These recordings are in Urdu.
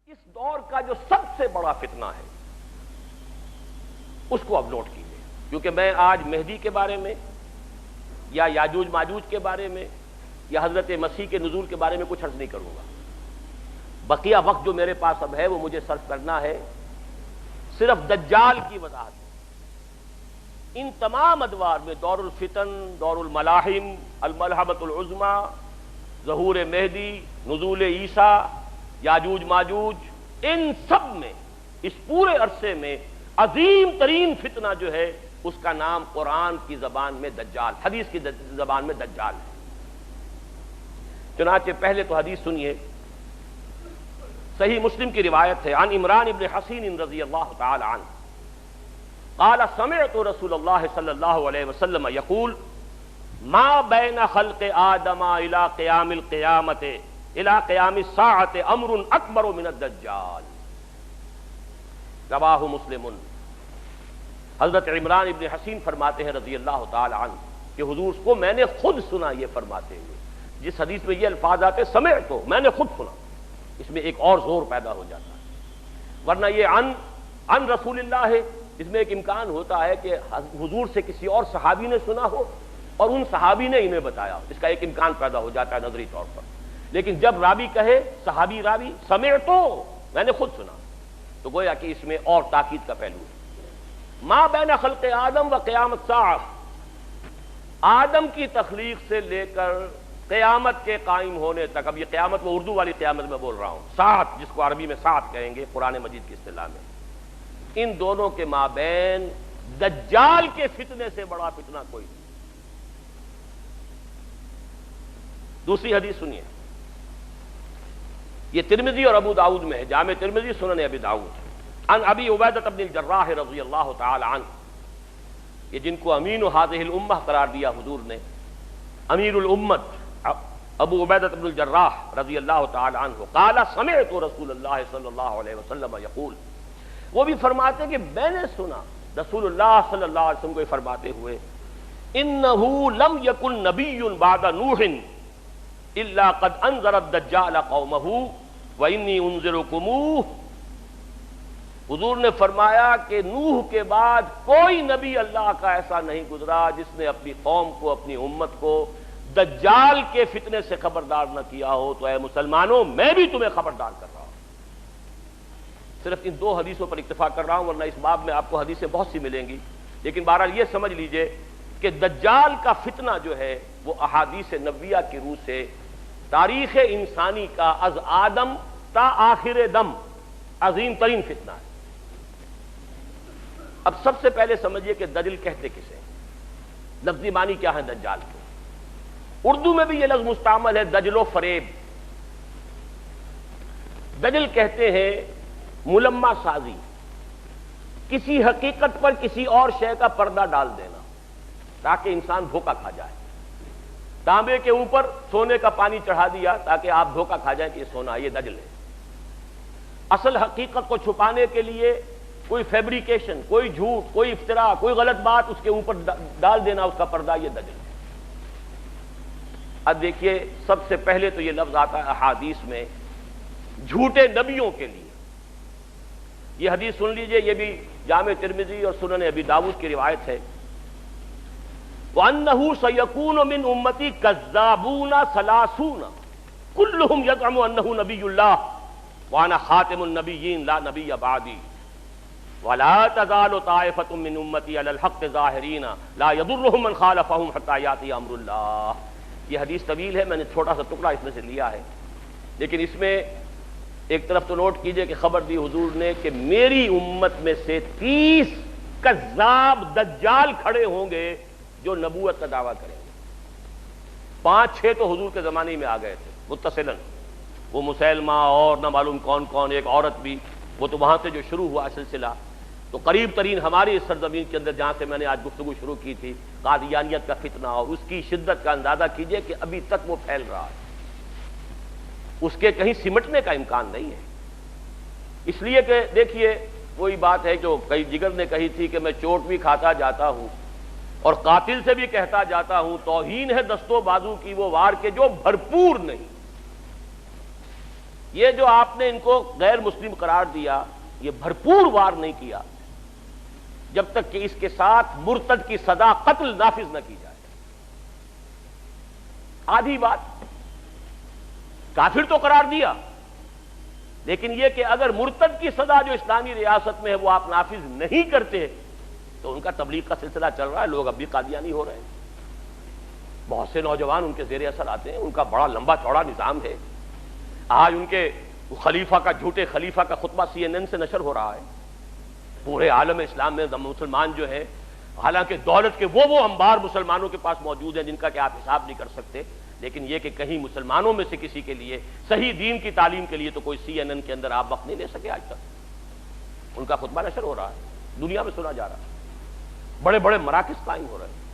اس دور کا جو سب سے بڑا فتنہ ہے اس کو اب نوٹ کیجیے، کیونکہ میں آج مہدی کے بارے میں یا یاجوج ماجوج کے بارے میں یا حضرت مسیح کے نزول کے بارے میں کچھ عرض نہیں کروں گا۔ بقیہ وقت جو میرے پاس اب ہے وہ مجھے صرف کرنا ہے صرف دجال کی وضاحت۔ ان تمام ادوار میں دور الفتن، دور الملاحم، الملحمۃ العظمی، ظہور مہدی، نزول عیسیٰ، یاجوج ماجوج، ان سب میں اس پورے عرصے میں عظیم ترین فتنہ جو ہے اس کا نام قرآن کی زبان میں دجال، حدیث کی زبان میں دجال ہے۔ چنانچہ پہلے تو حدیث سنیے، صحیح مسلم کی روایت ہے، عن عمران ابن حسین رضی اللہ تعالی عنہ قال سمعت رسول اللہ صلی اللہ علیہ وسلم یقول ما بین خلق آدم الى قیام القیامت الى قیام الساعت امر اکبر من الدجال، رواہ مسلم۔ حضرت عمران ابن حسین فرماتے ہیں رضی اللہ تعالی عنہ کہ حضور کو میں نے خود سنا یہ فرماتے ہوئے۔ جس حدیث میں یہ الفاظ آتے سمعت تو میں نے خود سنا، اس میں ایک اور زور پیدا ہو جاتا ہے، ورنہ یہ عن رسول اللہ ہے، اس میں ایک امکان ہوتا ہے کہ حضور سے کسی اور صحابی نے سنا ہو اور ان صحابی نے انہیں بتایا، اس کا ایک امکان پیدا ہو جاتا ہے نظری طور پر۔ لیکن جب راوی کہے، صحابی راوی، سمعت تو میں نے خود سنا، تو گویا کہ اس میں اور تاکید کا پہلو ہے۔ ما بین خلق آدم و قیامت الساعہ، آدم کی تخلیق سے لے کر قیامت کے قائم ہونے تک، اب یہ قیامت وہ اردو والی قیامت میں بول رہا ہوں، ساعت جس کو عربی میں ساعت کہیں گے قرآن مجید کی اصطلاح میں، ان دونوں کے مابین دجال کے فتنے سے بڑا فتنہ کوئی نہیں۔ دوسری حدیث سنیے، یہ ترمذی اور ابو داؤد میں ہے، جامع ترمذی، سنن ابی داؤد، عن ابی عبیدہ بن الجراح رضی اللہ تعالی عنہ، یہ جن کو امین هذه الامہ قرار دیا حضور نے، امیر الامت ابو عبیدہ بن الجراح رضی اللہ تعالی عنہ، قال سمعت رسول اللہ صلی اللہ علیہ وسلم یقول، وہ بھی فرماتے ہیں کہ میں نے سنا رسول اللہ صلی اللہ علیہ وسلم کو فرماتے ہوئے، انہ لم یکن نبی بعد نوح الا قد انذر الدجال قومہ وانی انذرکموہ۔ حضور نے فرمایا کہ نوح کے بعد کوئی نبی اللہ کا ایسا نہیں گزرا جس نے اپنی قوم کو، اپنی امت کو دجال کے فتنے سے خبردار نہ کیا ہو، تو اے مسلمانوں میں بھی تمہیں خبردار کر رہا ہوں۔ صرف ان دو حدیثوں پر اکتفا کر رہا ہوں، ورنہ اس باب میں آپ کو حدیثیں بہت سی ملیں گی، لیکن بہرحال یہ سمجھ لیجئے کہ دجال کا فتنہ جو ہے وہ احادیث نبویہ کی روح سے تاریخ انسانی کا از آدم تا آخر دم عظیم ترین فتنہ ہے۔ اب سب سے پہلے سمجھیے کہ دجل کہتے کسے، لفظی معنی کیا ہے دجال کے؟ اردو میں بھی یہ لفظ مستعمل ہے، دجل و فریب۔ دجل کہتے ہیں ملمہ سازی، کسی حقیقت پر کسی اور شے کا پردہ ڈال دینا تاکہ انسان دھوکہ کھا جائے۔ تانبے کے اوپر سونے کا پانی چڑھا دیا تاکہ آپ دھوکہ کھا جائیں کہ یہ سونا، یہ دجل ہے۔ اصل حقیقت کو چھپانے کے لیے کوئی فیبریکیشن، کوئی جھوٹ، کوئی افتراء، کوئی غلط بات اس کے اوپر ڈال دینا اس کا پردہ، یہ دجل ہے۔ اب دیکھیے سب سے پہلے تو یہ لفظ آتا ہے احادیث میں جھوٹے نبیوں کے لیے۔ یہ حدیث سن لیجئے، یہ بھی جامع ترمذی اور سنن ابی داؤد کی روایت ہے، وَأَنَّهُ سَيَكُونُ مِنْ أُمَّتِي كَذَّابُونَ ثَلَاثُونَ كُلُّهُمْ يَزْعُمُ أَنَّهُ نَبِيُّ اللَّهِ وَأَنَا خَاتِمُ النَّبِيِّينَ لَا نَبِيَّ بَعْدِي وَلَا تَزَالُ طَائِفَةٌ مِّنْ أُمَّتِي عَلَى الْحَقِّ ظَاهِرِينَ لَا يَضُرُّهُم مَّنْ خَالَفَهُمْ حَتَّىٰ يَأْتِيَ أَمْرُ اللَّهِ۔ یہ حدیث طویل ہے، میں نے چھوٹا سا ٹکڑا اس میں سے لیا ہے، لیکن اس میں ایک طرف تو نوٹ کیجئے کہ خبر دی حضور نے کہ میری امت میں سے 30 کذاب دجال کھڑے ہوں گے جو نبوت کا دعویٰ کریں گے۔ 5-6 تو حضور کے زمانے میں آ گئے تھے متصلاً، وہ مسیلمہ اور نہ معلوم کون کون، ایک عورت بھی، وہ تو وہاں سے جو شروع ہوا سلسلہ، تو قریب ترین ہماری اس سرزمین کے اندر جہاں سے میں نے آج گفتگو شروع کی تھی، قادیانیت کا فتنہ، اور اس کی شدت کا اندازہ کیجئے کہ ابھی تک وہ پھیل رہا ہے، اس کے کہیں سمٹنے کا امکان نہیں ہے۔ اس لیے کہ دیکھیے وہی بات ہے جو کئی جگر نے کہی تھی کہ میں چوٹ بھی کھاتا جاتا ہوں اور قاتل سے بھی کہتا جاتا ہوں، توہین ہے دست و بازو کی وہ وار کے جو بھرپور نہیں۔ یہ جو آپ نے ان کو غیر مسلم قرار دیا، یہ بھرپور وار نہیں کیا جب تک کہ اس کے ساتھ مرتد کی سزا قتل نافذ نہ کی جائے۔ آدھی بات، کافر تو قرار دیا، لیکن یہ کہ اگر مرتد کی سزا جو اسلامی ریاست میں ہے وہ آپ نافذ نہیں کرتے تو ان کا تبلیغ کا سلسلہ چل رہا ہے، لوگ اب بھی قادیانی ہو رہے ہیں، بہت سے نوجوان ان کے زیر اثر آتے ہیں، ان کا بڑا لمبا چوڑا نظام ہے۔ آج ان کے خلیفہ کا، جھوٹے خلیفہ کا خطبہ CNN سے نشر ہو رہا ہے۔ پورے عالم اسلام میں مسلمان جو ہے، حالانکہ دولت کے وہ انبار مسلمانوں کے پاس موجود ہیں جن کا کہ آپ حساب نہیں کر سکتے، لیکن یہ کہ کہیں مسلمانوں میں سے کسی کے لیے صحیح دین کی تعلیم کے لیے تو کوئی CNN کے اندر آپ وقت نہیں لے سکے آج تک۔ ان کا خطبہ نشر ہو رہا ہے، دنیا میں سنا جا رہا ہے، بڑے بڑے مراکز قائم ہو رہے ہیں۔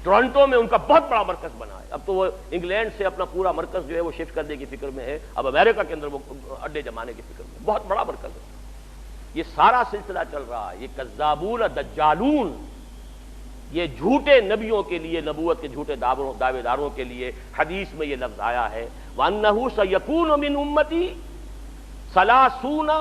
ٹورنٹو میں ان کا بہت بڑا مرکز بنا ہے، اب تو وہ انگلینڈ سے اپنا پورا مرکز جو ہے وہ شفٹ کرنے کی فکر میں ہے، اب امریکہ کے اندر وہ اڈے جمانے کی فکر میں، بہت بڑا مرکز ہے۔ یہ سارا سلسلہ چل رہا ہے، یہ کذابون دجالون، یہ جھوٹے نبیوں کے لیے، نبوت کے جھوٹے دعوے داروں کے لیے حدیث میں یہ لفظ آیا ہے، وَأَنَّهُ سَيَكُونُ مِنْ أُمَّتِي ثَلَاثُونَ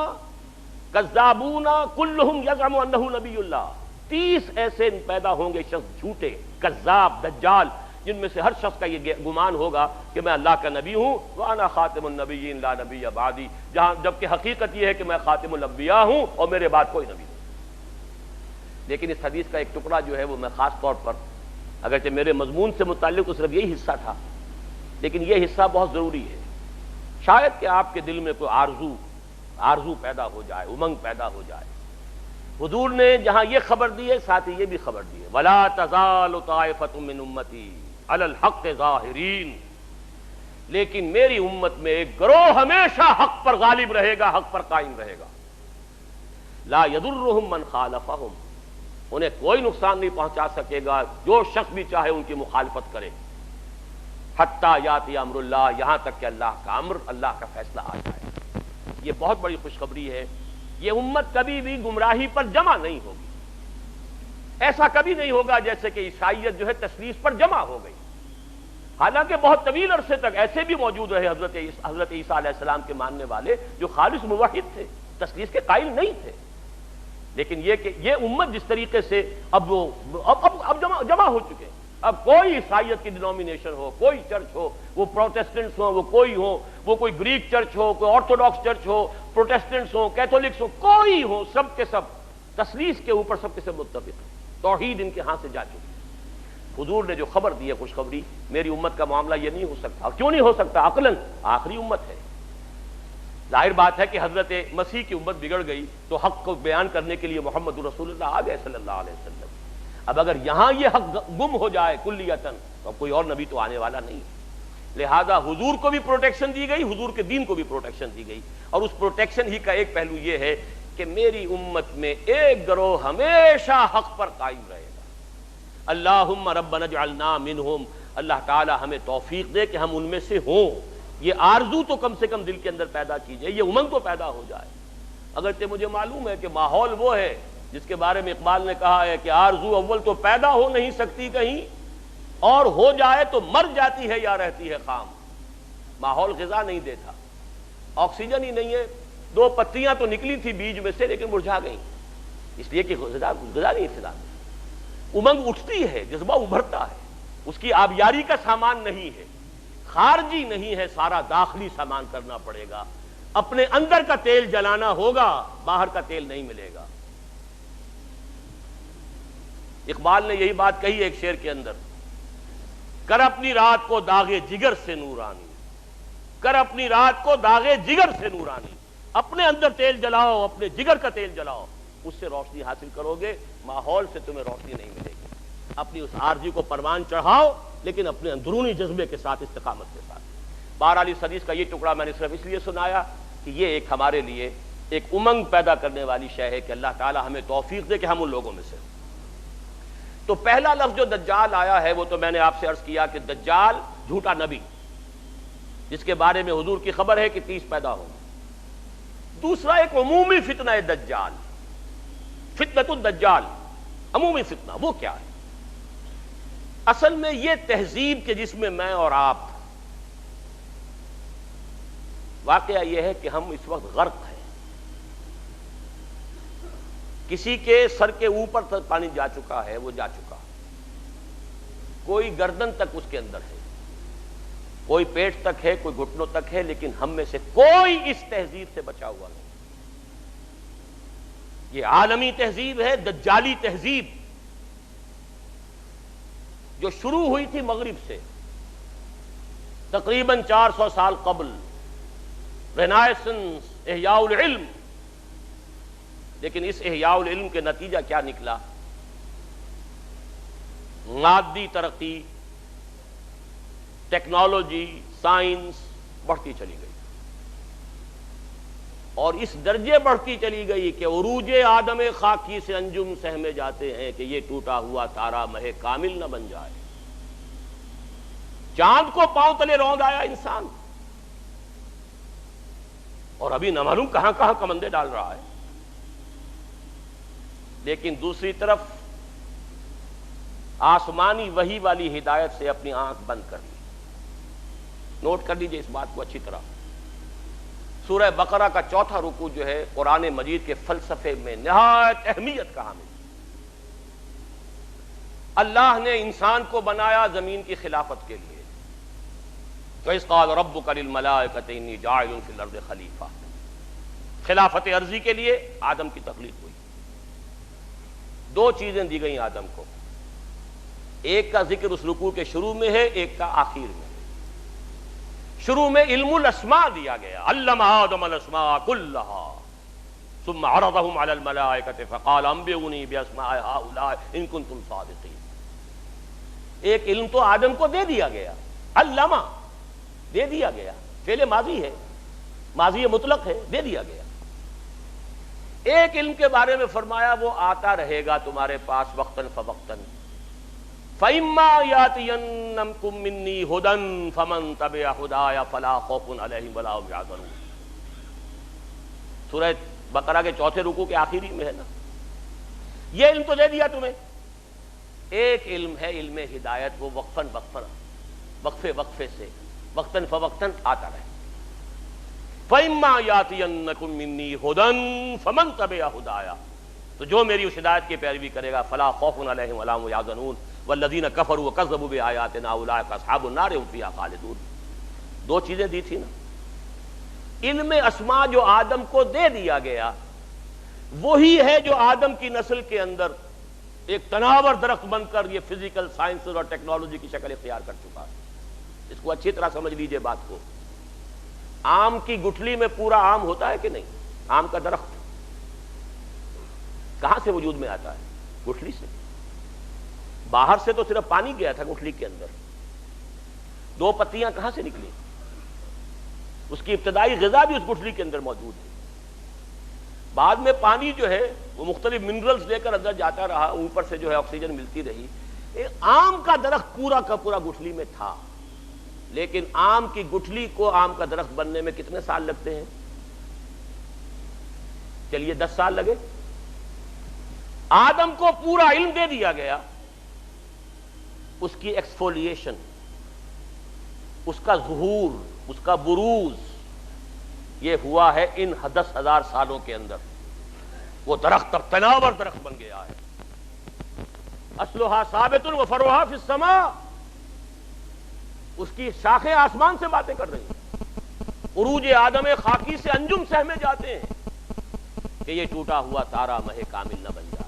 كَذَّابُونَ كُلُّهُمْ يَزْعُمُ أَنَّهُ نَبِيُّ اللَّهِ۔ 30 ایسے پیدا ہوں گے شخص جھوٹے، کذاب، دجال، جن میں سے ہر شخص کا یہ گمان ہوگا کہ میں اللہ کا نبی ہوں، وَأَنَا خَاتِمُ النَّبِيِّينَ لَا نَبِيَّ بَعْدِي، جبکہ حقیقت یہ ہے کہ میں خاتم الانبیاء ہوں اور میرے بعد کوئی نبی نہیں۔ لیکن اس حدیث کا ایک ٹکڑا جو ہے وہ میں خاص طور پر، اگرچہ میرے مضمون سے متعلق تو صرف یہی حصہ تھا، لیکن یہ حصہ بہت ضروری ہے، شاید کہ آپ کے دل میں کوئی آرزو پیدا ہو جائے، امنگ پیدا ہو جائے۔ حضور نے جہاں یہ خبر دی ہے، ساتھ ہی یہ بھی خبر دی ہے، وَلَا تَزَالُ طَائِفَةٌ مِّنْ أُمَّتِي عَلَى الْحَقِّ ظَاهِرِينَ، لیکن میری امت میں ایک گروہ ہمیشہ حق پر غالب رہے گا، حق پر قائم رہے گا، لا يضرهم من خالفهم، انہیں کوئی نقصان نہیں پہنچا سکے گا جو شخص بھی چاہے ان کی مخالفت کرے، حتیٰ یاتی امر اللہ، یہاں تک کہ اللہ کا امر، اللہ کا فیصلہ آ جائے۔ یہ بہت بڑی خوشخبری ہے، یہ امت کبھی بھی گمراہی پر جمع نہیں ہوگی، ایسا کبھی نہیں ہوگا جیسے کہ عیسائیت جو ہے تثلیث پر جمع ہو گئی، حالانکہ بہت طویل عرصے تک ایسے بھی موجود رہے حضرت عیسیٰ علیہ السلام کے ماننے والے جو خالص موحد تھے، تثلیث کے قائل نہیں تھے، لیکن یہ کہ یہ امت جس طریقے سے اب جمع ہو چکے، اب کوئی عیسائیت کی ڈینومینیشن ہو، کوئی چرچ ہو، وہ پروٹیسٹنٹس ہوں، وہ کوئی ہو، وہ کوئی گریک چرچ ہو، کوئی آرتھوڈاکس چرچ ہو، پروٹیسٹنٹس ہوں، کیتھولکس ہوں، کوئی ہو، سب کے سب تثلیث کے اوپر سب کے سب متفق ہیں، توحید ان کے ہاں سے جا چکی۔ حضور نے جو خبر دی ہے خوشخبری، میری امت کا معاملہ یہ نہیں ہو سکتا، کیوں نہیں ہو سکتا؟ عقلاً آخری امت ہے، ظاہر بات ہے کہ حضرت مسیح کی امت بگڑ گئی تو حق کو بیان کرنے کے لیے محمد رسول اللہ آ گئے صلی اللہ علیہ وسلم۔ اب اگر یہاں یہ حق گم ہو جائے کلیتاً تو کوئی اور نبی تو آنے والا نہیں، لہذا حضور کو بھی پروٹیکشن دی گئی، حضور کے دین کو بھی پروٹیکشن دی گئی، اور اس پروٹیکشن ہی کا ایک پہلو یہ ہے کہ میری امت میں ایک گروہ ہمیشہ حق پر قائم رہے گا۔ اللہم ربنا اجعلنا منہم، اللہ تعالی ہمیں توفیق دے کہ ہم ان میں سے ہوں، یہ آرزو تو کم سے کم دل کے اندر پیدا کیجئے، یہ امنگ تو پیدا ہو جائے۔ اگرچہ مجھے معلوم ہے کہ ماحول وہ ہے جس کے بارے میں اقبال نے کہا ہے کہ آرزو اول تو پیدا ہو نہیں سکتی کہیں، اور ہو جائے تو مر جاتی ہے یا رہتی ہے خام۔ ماحول غذا نہیں دیتا، آکسیجن ہی نہیں ہے، 2 پتیاں تو نکلی تھی بیج میں سے لیکن مرجھا گئیں، اس لیے کہ غذا نہیں فضا میں۔ امنگ اٹھتی ہے، جذبہ ابھرتا ہے، اس کی آبیاری کا سامان نہیں ہے، خارجی نہیں ہے، سارا داخلی سامان کرنا پڑے گا، اپنے اندر کا تیل جلانا ہوگا، باہر کا تیل نہیں ملے گا۔ اقبال نے یہی بات کہی ایک شعر کے اندر، کر اپنی رات کو داغے جگر سے نورانی، کر اپنی رات کو داغے جگر سے نورانی، اپنے اندر تیل جلاؤ، اپنے جگر کا تیل جلاؤ، اس سے روشنی حاصل کرو گے، ماحول سے تمہیں روشنی نہیں ملے گی۔ اپنی اس عارضی کو پروان چڑھاؤ، لیکن اپنے اندرونی جذبے کے ساتھ، استقامت کے ساتھ۔ بہرحال اس حدیث کا یہ ٹکڑا میں نے صرف اس لیے سنایا کہ یہ ایک ہمارے لیے ایک امنگ پیدا کرنے والی شے ہے کہ اللہ تعالی ہمیں توفیق دے کہ ہم ان لوگوں میں سے۔ تو پہلا لفظ جو دجال آیا ہے وہ تو میں نے آپ سے عرض کیا کہ دجال جھوٹا نبی، جس کے بارے میں حضور کی خبر ہے کہ 30 پیدا ہوں۔ دوسرا ایک عمومی فتنہ ہے دجال، فتنۃ الدجال، عمومی فتنہ۔ وہ کیا ہے؟ اصل میں یہ تہذیب کے جس میں میں اور آپ واقعہ یہ ہے کہ ہم اس وقت غرق ہیں. کسی کے سر کے اوپر تک پانی جا چکا ہے، وہ جا چکا، کوئی گردن تک اس کے اندر ہے، کوئی پیٹ تک ہے، کوئی گھٹنوں تک ہے، لیکن ہم میں سے کوئی اس تہذیب سے بچا ہوا نہیں. یہ عالمی تہذیب ہے، دجالی تہذیب، جو شروع ہوئی تھی مغرب سے تقریباً 400 سال قبل، رینائسنس، احیاء العلم. لیکن اس احیاء العلم کے نتیجہ کیا نکلا؟ مادی ترقی، ٹیکنالوجی، سائنس بڑھتی چلی گئی، اور اس درجے بڑھتی چلی گئی کہ عروج آدم خاکی سے انجم سہمے جاتے ہیں کہ یہ ٹوٹا ہوا تارا مہ کامل نہ بن جائے. چاند کو پاؤں تلے روند آیا انسان، اور ابھی نہ معلوم کہاں کہاں کمندے ڈال رہا ہے. لیکن دوسری طرف آسمانی وحی والی ہدایت سے اپنی آنکھ بند کر لی. نوٹ کر لیجئے اس بات کو اچھی طرح. سورہ بقرہ کا 4تھا رکوع جو ہے قرآن مجید کے فلسفے میں نہایت اہمیت کا حامل. اللہ نے انسان کو بنایا زمین کی خلافت کے لیے. وَإِذْ قَالَ رَبُّكَ لِلْمَلَائِكَةِ إِنِّي جَاعِلٌ فِي الْأَرْضِ خَلِيفَةً. خلافت عرضی کے لیے آدم کی تخلیق ہوئی. 2 چیزیں دی گئیں آدم کو، ایک کا ذکر اس رکوع کے شروع میں ہے، ایک کا آخر میں. شروع میں علم الاسماء دیا گیا، علم آدم الاسماء كلها ثم عرضهم على الملائكة فقال انبئوني باسماء هؤلاء ان كنتم صادقين. ایک علم تو آدم کو دے دیا گیا، علمہ دے دیا گیا، فعل ماضی ہے، ماضی مطلق ہے، دے دیا گیا. ایک علم کے بارے میں فرمایا وہ آتا رہے گا تمہارے پاس وقتاً فوقتاً. فَإِمَّا يَأْتِيَنَّكُم مِّنِّي هُدًى فَمَن تَبِعَ هُدَايَ فَلَا خَوْفٌ عَلَيْهِمْ وَلَا هُمْ يَحْزَنُونَ. سورہ بقرہ کے 4تھے رکوع کے آخری میں ہے نا. یہ علم تو دے دیا تمہیں. ایک علم ہے علم ہدایت، وہ وقفاً وقفے سے وقتاً فوقتاً آتا رہے. فَإِمَّا يَأْتِيَنَّكُم مِّنِّي هُدًى فَمَن تَبِعَ هُدَايَ، تو جو میری اس ہدایت کی پیروی کرے گا فَلَا خَوْفٌ عَلَيْهِمْ وَلَا هُمْ يَحْزَنُونَ وَالَّذِينَ كَفَرُوا وَكَذَّبُوا بِآيَاتِنَا أُولَٰئِكَ أَصْحَابُ النَّارِ هُمْ فِيهَا خَالِدُونَ. 2 چیزیں دی تھی نا. علم اسماء جو آدم کو دے دیا گیا وہی ہے جو آدم کی نسل کے اندر ایک تناور درخت بن کر یہ فزیکل سائنسز اور ٹیکنالوجی کی شکل اختیار کر چکا ہے. اس کو اچھی طرح سمجھ لیجئے بات کو. آم کی گٹھلی میں پورا آم ہوتا ہے کہ نہیں؟ آم کا درخت کہاں سے وجود میں آتا ہے؟ گٹھلی سے. باہر سے تو صرف پانی گیا تھا گٹھلی کے اندر، 2 پتیاں کہاں سے نکلی؟ اس کی ابتدائی غذا بھی اس گٹھلی کے اندر موجود ہے. بعد میں پانی جو ہے وہ مختلف منرلز لے کر اندر جاتا رہا، اوپر سے جو ہے آکسیجن ملتی رہی. آم کا درخت پورا کا پورا گٹھلی میں تھا، لیکن آم کی گٹھلی کو آم کا درخت بننے میں کتنے سال لگتے ہیں؟ چلیے 10 سال لگے. آدم کو پورا علم دے دیا گیا، اس کی ایکسفولیشن، اس کا ظہور، اس کا بروز یہ ہوا ہے ان 10,000 سالوں کے اندر. وہ درخت اب تناور درخت بن گیا ہے. اصلھا ثابت وفرعھا فی السماء. اس کی شاخیں آسمان سے باتیں کر رہی ہیں. عروج آدم خاکی سے انجم سہمے جاتے ہیں کہ یہ ٹوٹا ہوا تارا مہ کامل نہ بن جائے.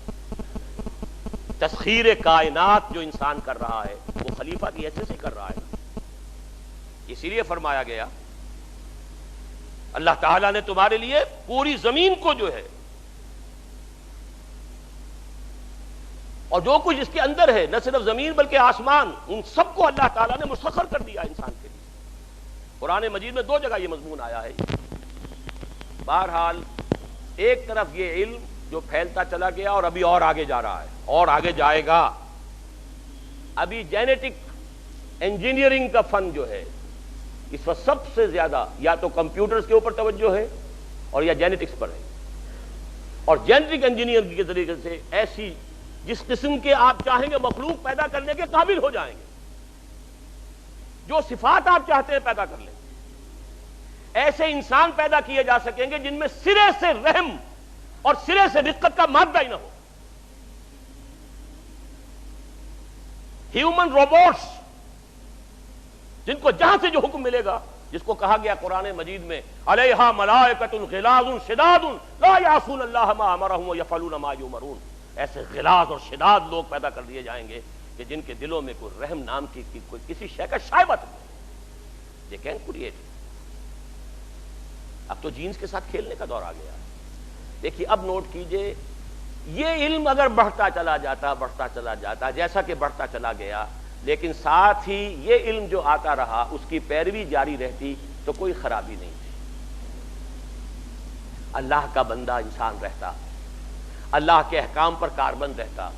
تسخیر کائنات جو انسان کر رہا ہے وہ خلیفہ کی حیثیت سے کر رہا ہے. اسی لیے فرمایا گیا اللہ تعالیٰ نے تمہارے لیے پوری زمین کو جو ہے اور جو کچھ اس کے اندر ہے، نہ صرف زمین بلکہ آسمان، ان سب کو اللہ تعالیٰ نے مسخر کر دیا انسان کے لیے. قرآن مجید میں 2 جگہ یہ مضمون آیا ہے. بہرحال ایک طرف یہ علم جو پھیلتا چلا گیا اور ابھی اور آگے جا رہا ہے اور آگے جائے گا. ابھی جینیٹک انجینئرنگ کا فن جو ہے اس وقت سب سے زیادہ یا تو کمپیوٹرز کے اوپر توجہ ہے اور یا جینیٹکس پر ہے. اور جینیٹک انجینئرنگ کے طریقے سے ایسی جس قسم کے آپ چاہیں گے مخلوق پیدا کرنے کے قابل ہو جائیں گے، جو صفات آپ چاہتے ہیں پیدا کر لیں. ایسے انسان پیدا کیے جا سکیں گے جن میں سرے سے رحم اور سرے سے رقت کا مادہ ہی نہ ہو. ہیومن روبوٹس جن کو جہاں سے جو حکم ملے گا، جس کو کہا گیا قرآن مجید میں علیہا ملائکۃ غلاظ شداد لا یعصون اللہ ما امرہم ویفعلون ما یؤمرون، ایسے غلاظ اور شداد لوگ پیدا کر دیے جائیں گے کہ جن کے دلوں میں کوئی رحم نام کی کوئی کسی شے کا شائبہ نہیں. They can create. اب تو جینز کے ساتھ کھیلنے کا دور آ گیا. دیکھیے اب نوٹ کیجئے، یہ علم اگر بڑھتا چلا جاتا جیسا کہ بڑھتا چلا گیا، لیکن ساتھ ہی یہ علم جو آتا رہا اس کی پیروی جاری رہتی تو کوئی خرابی نہیں تھی. اللہ کا بندہ انسان رہتا، اللہ کے احکام پر کاربند رہتا،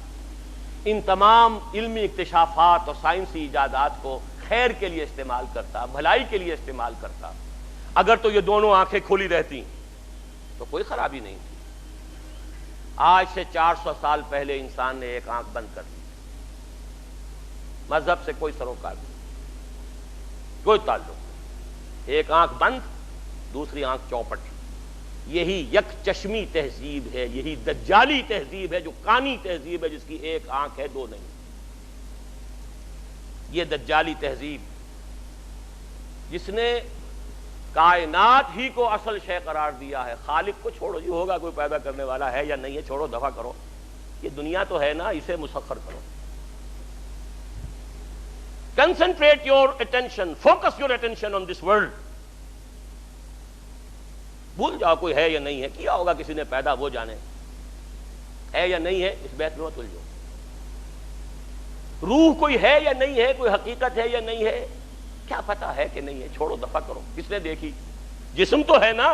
ان تمام علمی اکتشافات اور سائنسی ایجادات کو خیر کے لیے استعمال کرتا، بھلائی کے لیے استعمال کرتا. اگر تو یہ دونوں آنکھیں کھلی رہتی تو کوئی خرابی نہیں تھی. آج سے 400 سال پہلے انسان نے ایک آنکھ بند کر دی. مذہب سے کوئی سروکار نہیں، کوئی تعلق نہیں. ایک آنکھ بند، دوسری آنکھ چوپٹ. یہی یک چشمی تہذیب ہے، یہی دجالی تہذیب ہے، جو کانی تہذیب ہے جس کی ایک آنکھ ہے دو نہیں. یہ دجالی تہذیب جس نے کائنات ہی کو اصل شے قرار دیا ہے. خالق کو چھوڑو جی، ہوگا کوئی پیدا کرنے والا ہے یا نہیں ہے، چھوڑو دفع کرو. یہ دنیا تو ہے نا، اسے مسخر کرو. Concentrate your attention, focus your attention on this world. بھول جاؤ کوئی ہے یا نہیں ہے، کیا ہوگا کسی نے پیدا وہ جانے، ہے یا نہیں ہے اس بیت میں مت الجھو. روح کوئی ہے یا نہیں ہے، کوئی حقیقت ہے یا نہیں ہے، کیا پتا ہے کہ نہیں ہے، چھوڑو دفع کرو. کس نے دیکھی؟ جسم تو ہے نا،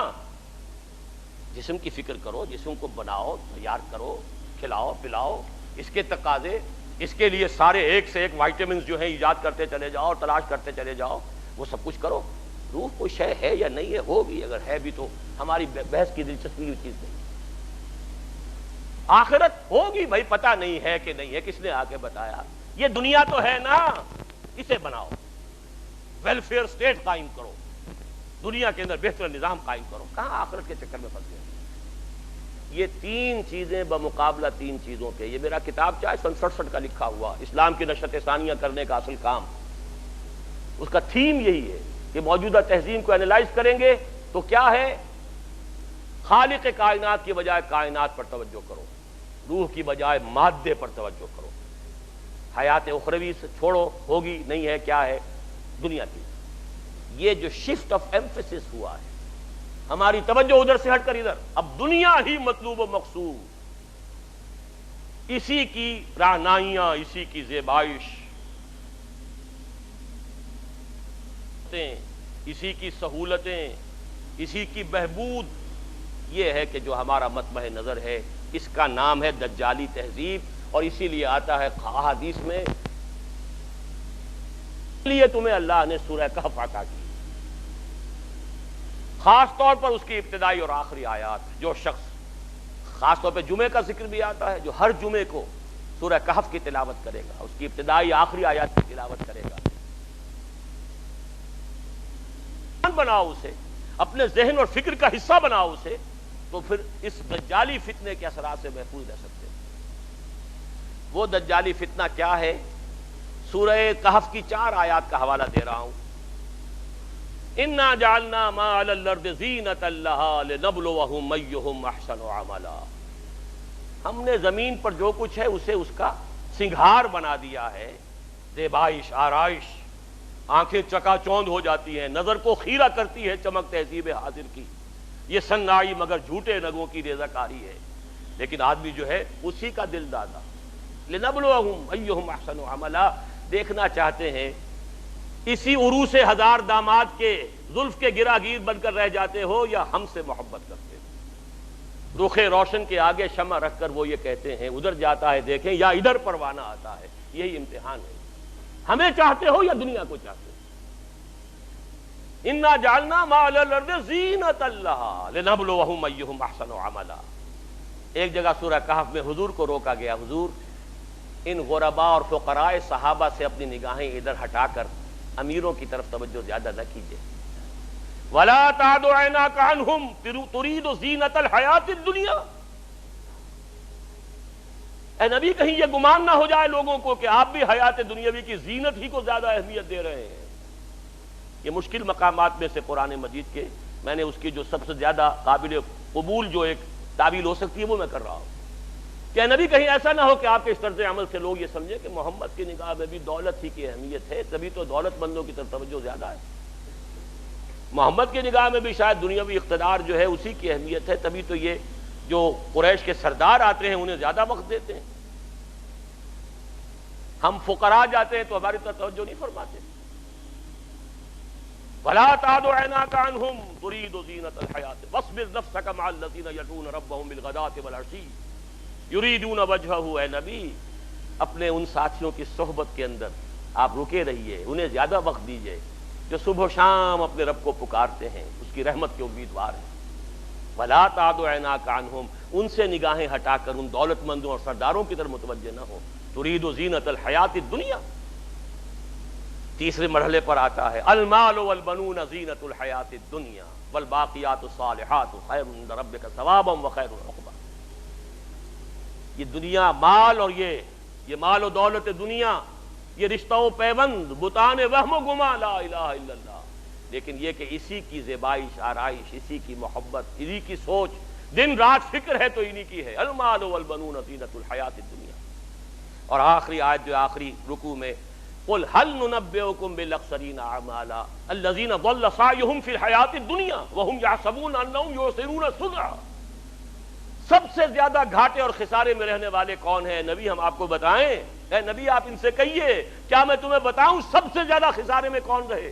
جسم کی فکر کرو، جسم کو بناؤ، تیار کرو، کھلاؤ پلاؤ، اس کے تقاضے، اس کے لیے سارے ایک سے ایک وائٹامنز جو ہیں ایجاد کرتے چلے جاؤ اور تلاش کرتے چلے جاؤ، وہ سب کچھ کرو. روح کوئی شے ہے یا نہیں ہے، ہوگی، اگر ہے بھی تو ہماری بحث کی دلچسپی کی چیز نہیں. آخرت ہوگی بھائی، پتہ نہیں ہے کہ نہیں ہے، کس نے آ کے بتایا. یہ دنیا تو ہے نا، اسے بناؤ، ویلفیئر سٹیٹ قائم کرو، دنیا کے اندر بہتر نظام قائم کرو. کہاں آخرت کے چکر میں پھنس گئے. یہ تین چیزیں بمقابلہ تین چیزوں کے، یہ میرا کتاب چاہے 67 کا لکھا ہوا اسلام کی نشرت ثانیہ کرنے کا اصل کام، اس کا تھیم یہی ہے کہ موجودہ تہذیب کو اینالائز کریں گے تو کیا ہے، خالق کائنات کی بجائے کائنات پر توجہ کرو، روح کی بجائے مادے پر توجہ کرو. حیات اخروی سے چھوڑو، ہوگی نہیں ہے، کیا ہے دنیا کی. یہ جو شفٹ آف ایمفیسس ہوا ہے، ہماری توجہ ادھر سے ہٹ کر ادھر، اب دنیا ہی مطلوب و مقصود، اسی کی رہنائیاں، اسی کی زیبائش، اسی کی سہولتیں، اسی کی بہبود. یہ ہے کہ جو ہمارا مطمع نظر ہے، اس کا نام ہے دجالی تہذیب. اور اسی لیے آتا ہے احادیث میں، اس لیے تمہیں اللہ نے سورہ کہف عطا کی، خاص طور پر اس کی ابتدائی اور آخری آیات. جو شخص، خاص طور پہ جمعے کا ذکر بھی آتا ہے، جو ہر جمعے کو سورہ کہف کی تلاوت کرے گا، اس کی ابتدائی آخری آیات کی تلاوت کرے گا، بناؤ اسے، اپنے ذہن اور فکر کا حصہ بناؤ اسے، تو پھر اس دجالی فتنے کے اثرات سے محفوظ رہ سکتے ہیں. وہ دجالی فتنہ کیا ہے؟ سورہ کہف کی 4 آیات کا حوالہ دے رہا ہوں. اِنَّا جَعَلْنَا مَا عَلَى الْأَرْضِ زِینَةً لَهَا لِنَبْلُوَهُمْ أَيُّهُمْ أَحْسَنُ عَمَلًا. ہم نے زمین پر جو کچھ ہے اسے اس کا سنگھار بنا دیا ہے، زیبائش، آرائش. آنکھیں چکا چوند ہو جاتی ہیں، نظر کو خیرہ کرتی ہے چمک تہذیب حاضر کی. یہ سنائی مگر جھوٹے نگوں کی ریزہ کاری ہے. لیکن آدمی جو ہے اسی کا دل دادا. لِنَبْلُوَهُمْ أَيُّهُمْ أَحْسَنُ عَمَلًا. دیکھنا چاہتے ہیں اسی عروس ہزار داماد کے زلف کے گراگیر بن کر رہ جاتے ہو یا ہم سے محبت کرتے ہو. رخ روشن کے آگے شمع رکھ کر وہ یہ کہتے ہیں ادھر جاتا ہے دیکھیں یا ادھر پروانہ آتا ہے. یہی امتحان ہے. ہمیں چاہتے ہو یا دنیا کو چاہتے ہو. اِنَّا جَعَلْنَا مَا عَلَى الْأَرْضِ زِینَةً لَهَا لِنَبْلُوَهُمْ أَيُّهُمْ أَحْسَنُ عَمَلًا. ایک جگہ سورہ کہف میں حضور کو روکا گیا، حضور ان غرباء اور فقراء صحابہ سے اپنی نگاہیں ادھر ہٹا کر امیروں کی طرف توجہ زیادہ نہ کیجیے. ولا تعد عیناک عنہم ترید زینۃ الحیات الدنیا. اے نبی کہیں یہ گمان نہ ہو جائے لوگوں کو کہ آپ بھی حیات دنیاوی کی زینت ہی کو زیادہ اہمیت دے رہے ہیں. یہ مشکل مقامات میں سے قرآن مجید کے میں نے اس کی جو سب سے زیادہ قابل قبول جو ایک تعویل ہو سکتی ہے وہ میں کر رہا ہوں کہ نبی کہیں ایسا نہ ہو کہ آپ کے اس طرز عمل سے لوگ یہ سمجھیں کہ محمد کی نگاہ میں بھی دولت ہی کی اہمیت ہے، تبھی تو دولت مندوں کی طرف توجہ زیادہ ہے. محمد کی نگاہ میں بھی شاید دنیاوی اقتدار جو ہے اسی کی اہمیت ہے، تبھی تو یہ جو قریش کے سردار آتے ہیں انہیں زیادہ وقت دیتے ہیں. ہم فقراء جاتے ہیں تو ہماری طرف توجہ نہیں فرماتے. وَلَا تَعْدُ عَيْنَاكَ عَنْهُمْ تُرِيدُ زِينَةَ الْحَيَاةِ وَاصْبِرْ نَفْسَكَ مَعَ الَّذِينَ يَدْعُونَ رَبَّهُمْ بِالْغَدَاةِ وَالْعَشِيِّ يُرِيدُونَ وَجْهَهُ. اے نبی اپنے ان ساتھیوں کی صحبت کے اندر آپ رکے رہیے، انہیں زیادہ وقت دیجیے جو صبح و شام اپنے رب کو پکارتے ہیں، اس کی رحمت کے امیدوار ہیں. وَلَا تَعْدُ عَيْنَاكَ عَنْهُمْ ان سے نگاہیں ہٹا کر ان دولت مندوں اور سرداروں کی طرف متوجہ نہ ہو. تُرِيدُ زِينَةَ الْحَيَاةِ الدُّنْيَا. تیسرے مرحلے پر آتا ہے المال والبنون زینۃ الحیات الدنیا والباقیات الصالحات خیر عند ربک ثوابا وخیر عقبا. یہ دنیا مال اور یہ مال و دولت دنیا، یہ رشتہ و پیوند، بتان وہم و گما لا الہ الا اللہ. لیکن یہ کہ اسی کی زیبائش آرائش، اسی کی محبت، اسی کی سوچ، دن رات فکر ہے تو انہی کی ہے. المال والبنون زینۃ الحیات الدنیا. اور آخری آیت جو آخری رکوع میں قل هل ننبئكم بالاخسرین اعمالا الذین ضل سعیهم فی الحیات الدنیا وهم یحسبون انهم یحسنون صنعا. سب سے زیادہ گھاٹے اور خسارے میں رہنے والے کون ہیں؟ نبی ہم آپ کو بتائیں. اے نبی آپ ان سے کہیے کیا میں تمہیں بتاؤں سب سے زیادہ خسارے میں کون رہے؟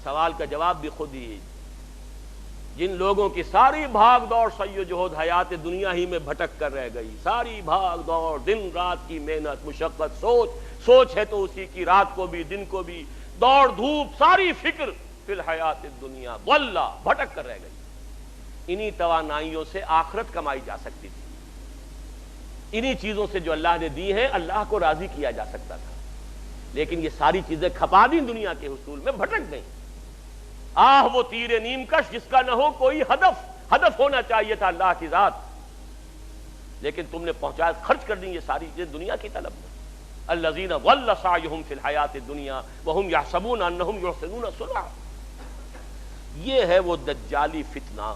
سوال کا جواب بھی خود ہی. جن لوگوں کی ساری بھاگ دوڑ سعی و جہد حیات دنیا ہی میں بھٹک کر رہ گئی، ساری بھاگ دوڑ، دن رات کی محنت، مشقت، سوچ ہے تو اسی کی، رات کو بھی دن کو بھی، دوڑ دھوپ، ساری فکر فی الحیات الدنیا ضلع بھٹک کر رہ گئی. انہی توانائیوں سے آخرت کمائی جا سکتی تھی، انہی چیزوں سے جو اللہ نے دی ہیں اللہ کو راضی کیا جا سکتا تھا. لیکن یہ ساری چیزیں کھپا دیں دنیا کے حصول میں، بھٹک گئیں. وہ تیر نیم کش جس کا نہ ہو کوئی ہدف ہونا چاہیے تھا اللہ کی ذات، لیکن تم نے پہنچایا، خرچ کر دیں یہ ساری چیزیں دنیا کی طلب میں. الذین ضل سعیہم فی الحیات الدنیا وہم یحسبون انہم یحسنون صنعا. یہ ہے وہ دجالی فتنہ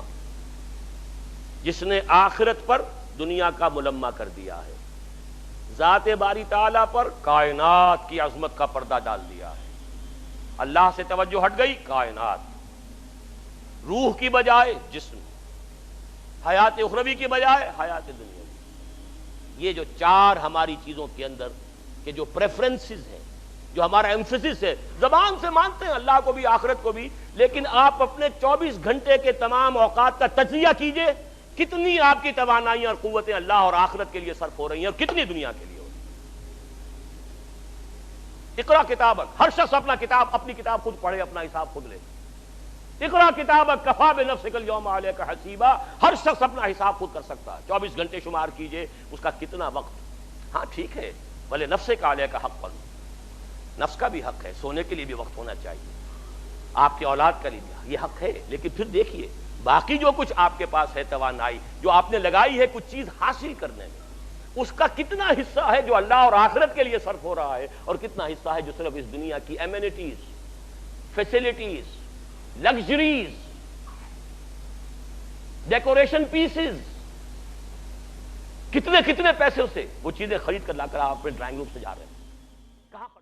جس نے آخرت پر دنیا کا ملمہ کر دیا ہے، ذات باری تعالیٰ پر کائنات کی عظمت کا پردہ ڈال دیا ہے. اللہ سے توجہ ہٹ گئی، کائنات، روح کی بجائے جسم، حیات اخروی کی بجائے حیات دنیا. یہ جو چار ہماری چیزوں کے اندر کہ جو پریفرنسز ہیں، جو ہمارا ایمفیسس ہے، زبان سے مانتے ہیں اللہ کو بھی آخرت کو بھی، لیکن آپ اپنے 24 گھنٹے کے تمام اوقات کا تجزیہ کیجئے، کتنی آپ کی توانائیاں اور قوتیں اللہ اور آخرت کے لیے صرف ہو رہی ہیں اور کتنی دنیا کے لیے ہو رہی ہیں. اقرا کتابک، ہر شخص اپنی کتاب خود پڑھے، اپنا حساب خود لے. اقرا کتابک کفا بنفسک اليوم علیک حسیبا. ہر شخص اپنا حساب خود کر سکتا ہے. 24 گھنٹے شمار کیجئے اس کا کتنا وقت. ہاں ٹھیک ہے، بھلے نفس کا علیہ کا حق پر، نفس کا بھی حق ہے، سونے کے لیے بھی وقت ہونا چاہیے، آپ کی اولاد کا لیے بھی یہ حق ہے. لیکن پھر دیکھیے باقی جو کچھ آپ کے پاس ہے توانائی جو آپ نے لگائی ہے کچھ چیز حاصل کرنے میں، اس کا کتنا حصہ ہے جو اللہ اور آخرت کے لیے صرف ہو رہا ہے اور کتنا حصہ ہے جو صرف اس دنیا کی amenities, facilities, luxuries, decoration pieces, کتنے پیسے سے وہ چیزیں خرید کر لا کر آپ اپنے ڈرائنگ روم سے جا رہے ہیں. کہاں پر